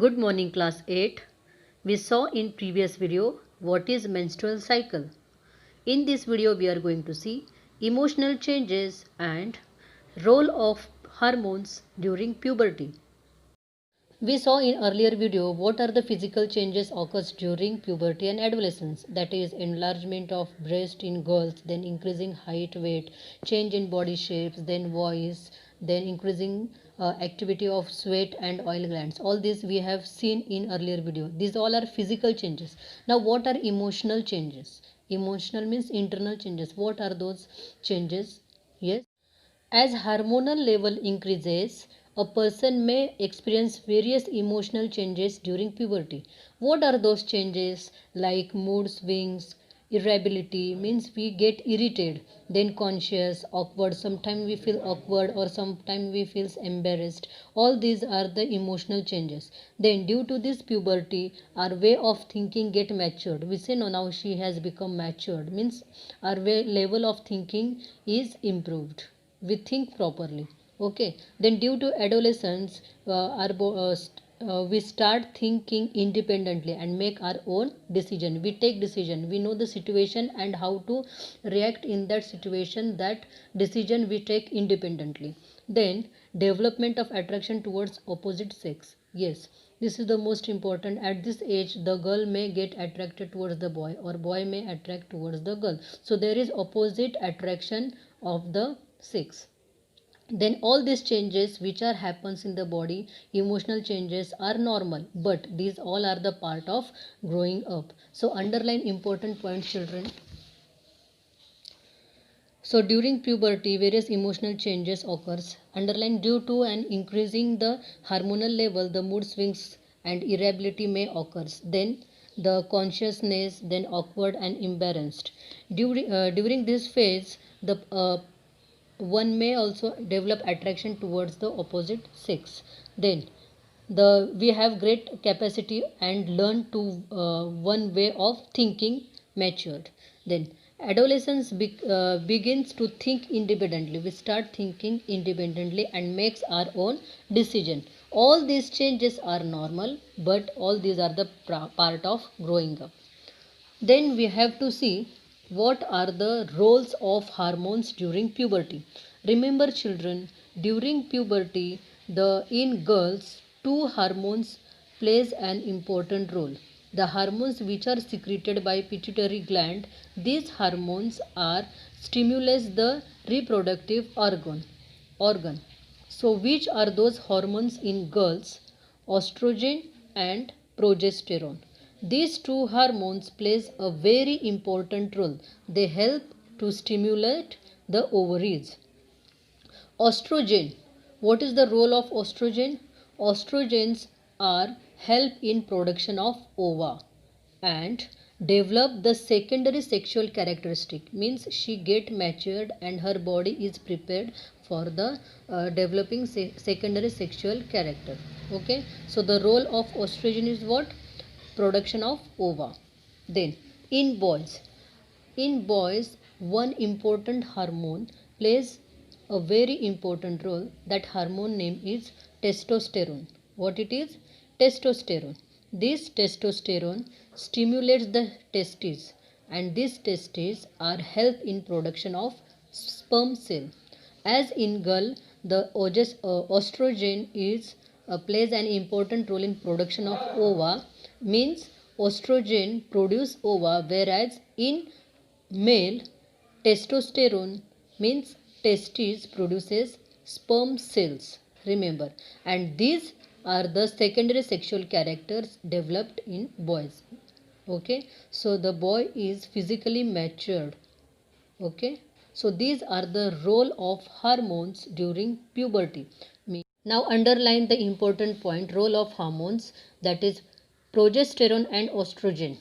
Good morning class 8. We saw in previous video what is menstrual cycle. In this video we are going to see emotional changes and role of hormones during puberty. We saw in earlier video what are the physical changes occurs during puberty and adolescence, that is enlargement of breast in girls, then increasing height, weight, change in body shapes, then voice, then increasing activity of sweat and oil glands. All this we have seen in earlier video. These all are physical changes. Now what are emotional changes? Emotional means internal changes. What are those changes? Yes. As hormonal level increases, a person may experience various emotional changes during puberty. What are those changes? Like mood swings, irritability means we get irritated, then conscious, awkward, sometimes we feel awkward or sometimes we feel embarrassed. All these are the emotional changes. Then due to this puberty, our way of thinking get matured. We say no, now she has become matured, means our level of thinking is improved, we think properly. Okay, then due to adolescence, we start thinking independently and make our own decision. We take decision, we know the situation and how to react in that situation. That decision we take independently. Then development of attraction towards opposite sex. Yes, this is the most important. At this age the girl may get attracted towards the boy or boy may attract towards the girl, so there is opposite attraction of the 6. Then all these changes which are happens in the body, emotional changes, are normal, but these all are the part of growing up. So underline important points, children. So during puberty various emotional changes occurs. Underline due to an increasing the hormonal level, the mood swings and irritability may occurs. Then the consciousness, then awkward and embarrassed. During this phase, the one may also develop attraction towards the opposite sex. Then we have great capacity and learn to one way of thinking matured. Then adolescence begins to think independently. We start thinking independently and makes our own decision. All these changes are normal, but all these are the part of growing up. Then we have to see what are the roles of hormones during puberty. Remember children, during puberty, in girls, two hormones plays an important role. The hormones which are secreted by pituitary gland, these hormones are stimulates the reproductive organ. So which are those hormones in girls? Estrogen and progesterone. These two hormones plays a very important role. They help to stimulate the ovaries. Estrogen. What is the role of estrogen? Estrogens are help in production of ova and develop the secondary sexual characteristic, means she get matured and her body is prepared for the developing secondary sexual character. Okay, so the role of estrogen is what? Production of ova. Then in boys one important hormone plays a very important role. That hormone name is testosterone. What it is? Testosterone. This testosterone stimulates the testes and these testes are help in production of sperm cell. As in girl, the estrogen is plays an important role in production of ova, means estrogen produce ova, whereas in male testosterone means testes produces sperm cells. Remember, and these are the secondary sexual characters developed in boys. Okay, so the boy is physically matured. Okay, so these are the role of hormones during puberty. Now underline the important point, role of hormones, that is progesterone and estrogen.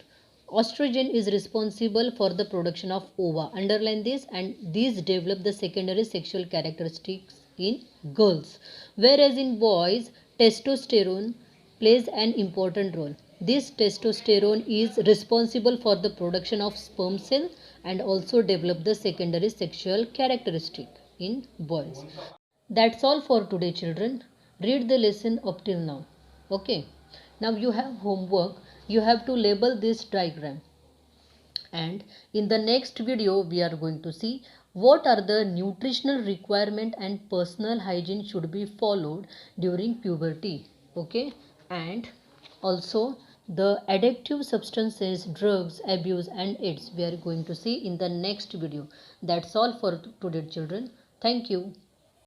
Estrogen is responsible for the production of ova. Underline this, and these develop the secondary sexual characteristics in girls. Whereas in boys, testosterone plays an important role. This testosterone is responsible for the production of sperm cell and also develop the secondary sexual characteristic in boys. That's all for today children. Read the lesson up till now. Okay. Now you have homework. You have to label this diagram. And in the next video we are going to see what are the nutritional requirement and personal hygiene should be followed during puberty. Okay, and also the addictive substances, drugs abuse and AIDS we are going to see in the next video. That's all for today children. Thank you.